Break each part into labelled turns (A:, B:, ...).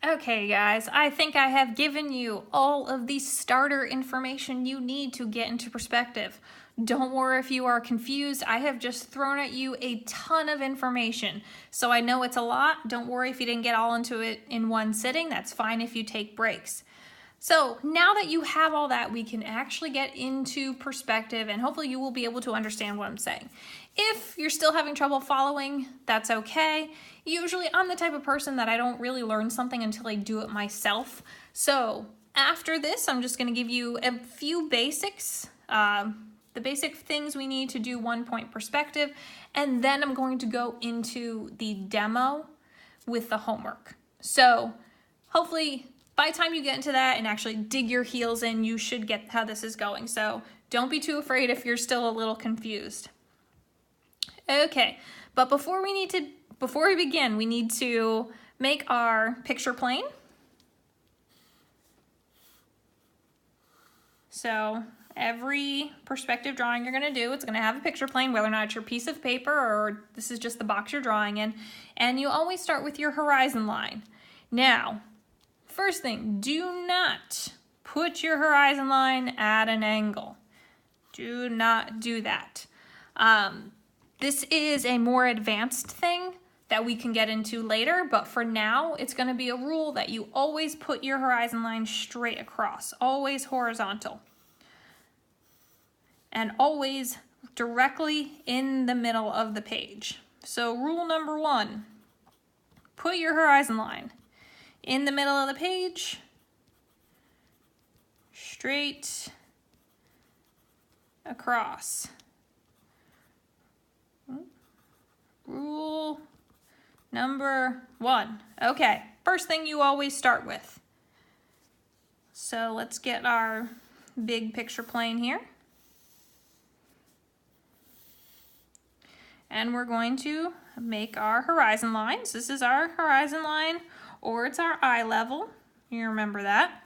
A: Okay, guys, I think I have given you all of the starter information you need to get into perspective. Don't worry if you are confused. I have just thrown at you a ton of information. So I know it's a lot. Don't worry if you didn't get all into it in one sitting. That's fine if you take breaks. So now that you have all that, we can actually get into perspective and hopefully you will be able to understand what I'm saying. If you're still having trouble following, that's okay. Usually I'm the type of person that I don't really learn something until I do it myself. So after this, I'm just going to give you a few basics, the basic things we need to do 1 point perspective, and then I'm going to go into the demo with the homework. So hopefully by the time you get into that and actually dig your heels in, you should get how this is going. So don't be too afraid if you're still a little confused. Okay, but before we begin, we need to make our picture plane. So every perspective drawing you're going to do, it's going to have a picture plane, whether or not it's your piece of paper or this is just the box you're drawing in. And you always start with your horizon line. Now, first thing, do not put your horizon line at an angle. Do not do that. This is a more advanced thing that we can get into later, but for now, it's going to be a rule that you always put your horizon line straight across, always horizontal, and always directly in the middle of the page. So rule number 1, put your horizon line in the middle of the page, straight across. Rule number 1. Okay, first thing you always start with. So let's get our big picture plane here. And we're going to make our horizon lines. This is our horizon line, or it's our eye level. You remember that.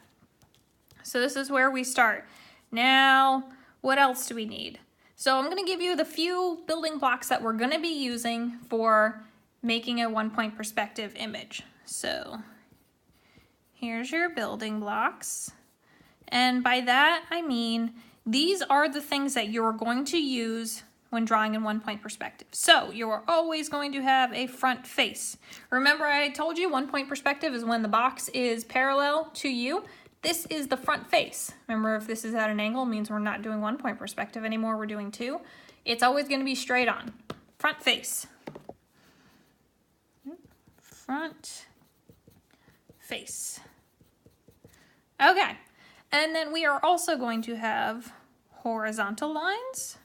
A: So this is where we start. Now, what else do we need? So I'm going to give you the few building blocks that we're going to be using for making a 1 point perspective image. So here's your building blocks. And by that, I mean these are the things that you're going to use when drawing in 1 point perspective. So you are always going to have a front face. Remember I told you 1 point perspective is when the box is parallel to you. This is the front face. Remember, if this is at an angle, it means we're not doing 1 point perspective anymore, we're doing 2. It's always going to be straight on. Front face. Front face. Okay, and then we are also going to have horizontal lines.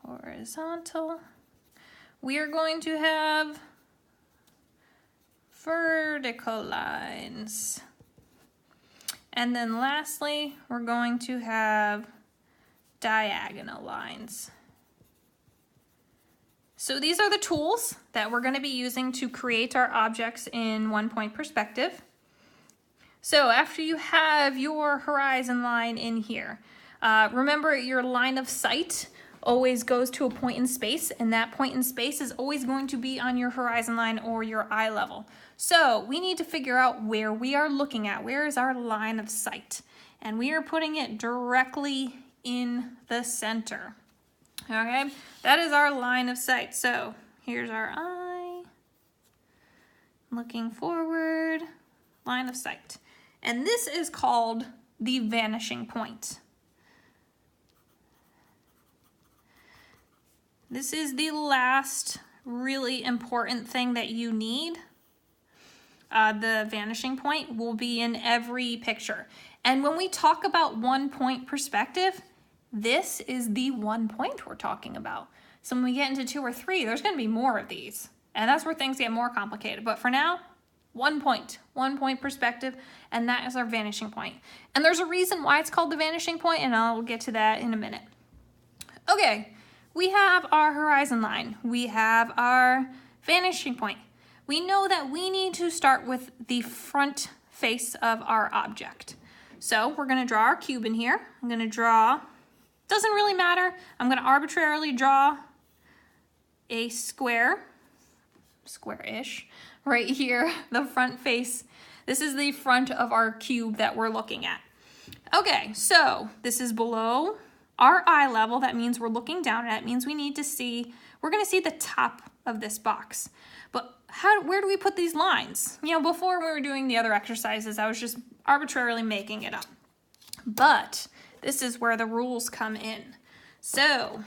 A: Horizontal. We are going to have vertical lines. And then lastly, we're going to have diagonal lines. So these are the tools that we're going to be using to create our objects in 1 point perspective. So after you have your horizon line in here, remember your line of sight always goes to a point in space, and that point in space is always going to be on your horizon line or your eye level. So we need to figure out where we are looking at. Where is our line of sight? And we are putting it directly in the center. Okay, that is our line of sight. So here's our eye, looking forward, line of sight. And this is called the vanishing point. This is the last really important thing that you need. The vanishing point will be in every picture. And when we talk about 1 point perspective, this is the 1 point we're talking about. So when we get into 2 or 3, there's going to be more of these. And that's where things get more complicated. But for now, 1 point perspective, and that is our vanishing point. And there's a reason why it's called the vanishing point, and I'll get to that in a minute. Okay. We have our horizon line. We have our vanishing point. We know that we need to start with the front face of our object. So we're going to draw our cube in here. I'm going to draw, doesn't really matter. I'm going to arbitrarily draw a square, square-ish, right here, the front face. This is the front of our cube that we're looking at. Okay, so this is below our eye level. That means we're looking down at it. It means we need to see, we're gonna see the top of this box. But where do we put these lines? You know, before when we were doing the other exercises, I was just arbitrarily making it up. But this is where the rules come in. So,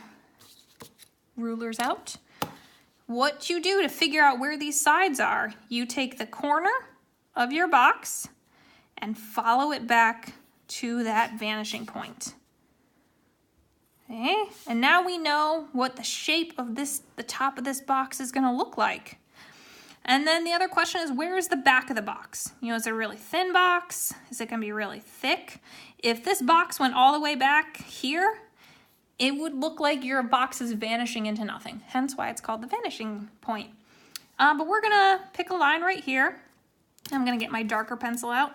A: rulers out. What you do to figure out where these sides are, you take the corner of your box and follow it back to that vanishing point. Okay, and now we know what the shape of the top of this box is gonna look like. And then the other question is, where is the back of the box? You know, is it a really thin box? Is it gonna be really thick? If this box went all the way back here, it would look like your box is vanishing into nothing. Hence why it's called the vanishing point. But we're gonna pick a line right here. I'm gonna get my darker pencil out.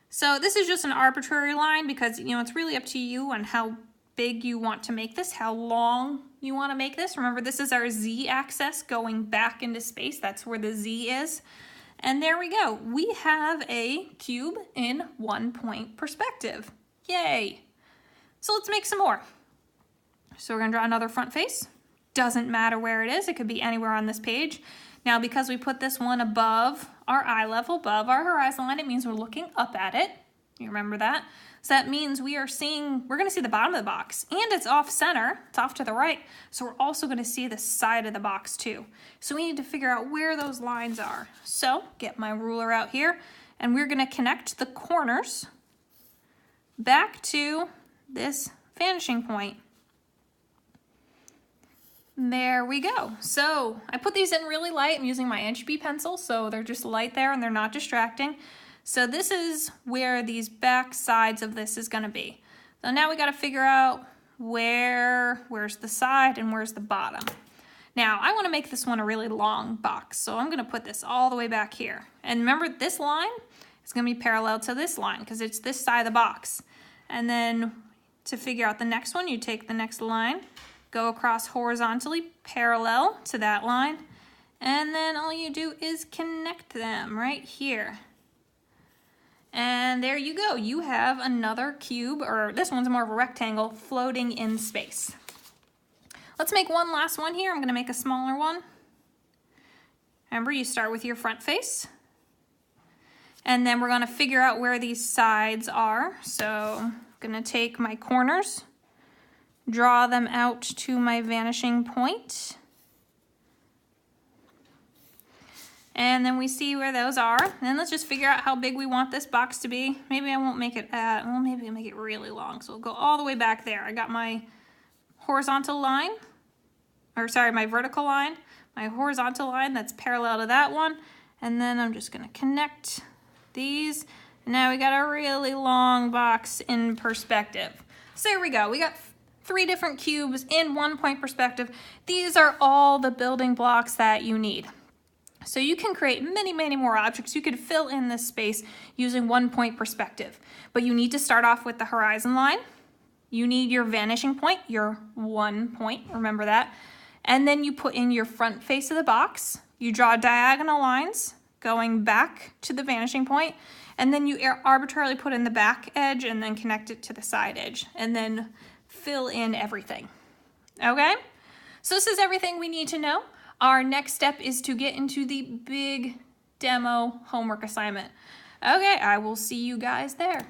A: So this is just an arbitrary line because, you know, it's really up to you on how big you want to make this, how long you want to make this. Remember, this is our z-axis going back into space. That's where the z is. And there we go. We have a cube in 1-point perspective. Yay! So let's make some more. So we're going to draw another front face. Doesn't matter where it is. It could be anywhere on this page. Now, because we put this one above our eye level, above our horizon line, it means we're looking up at it. You remember that? So that means we're going to see the bottom of the box, and it's off center, it's off to the right. So we're also going to see the side of the box too. So we need to figure out where those lines are. So get my ruler out here, and we're going to connect the corners back to this vanishing point. There we go. So I put these in really light. I'm using my HB pencil, so they're just light there and they're not distracting. So this is where these back sides of this is gonna be. So now we gotta figure out where's the side and where's the bottom. Now I wanna make this one a really long box, so I'm gonna put this all the way back here. And remember, this line is gonna be parallel to this line because it's this side of the box. And then to figure out the next one, you take the next line, go across horizontally parallel to that line, and then all you do is connect them right here. And there you go. You have another cube, or this one's more of a rectangle, floating in space. Let's make one last one here. I'm going to make a smaller one. Remember, you start with your front face. And then we're going to figure out where these sides are. So I'm going to take my corners, draw them out to my vanishing point. And then we see where those are. And then let's just figure out how big we want this box to be. Maybe I won't make it well, maybe I'll make it really long. So we'll go all the way back there. I got my horizontal line, or sorry, my vertical line, my horizontal line that's parallel to that one. And then I'm just gonna connect these. And now we got a really long box in perspective. So there we go. We got 3 different cubes in 1-point perspective. These are all the building blocks that you need. So you can create many, many more objects. You could fill in this space using 1-point perspective. But you need to start off with the horizon line. You need your vanishing point, your 1 point, remember that. And then you put in your front face of the box. You draw diagonal lines going back to the vanishing point. And then you arbitrarily put in the back edge and then connect it to the side edge. And then fill in everything. Okay? So this is everything we need to know. Our next step is to get into the big demo homework assignment. Okay, I will see you guys there.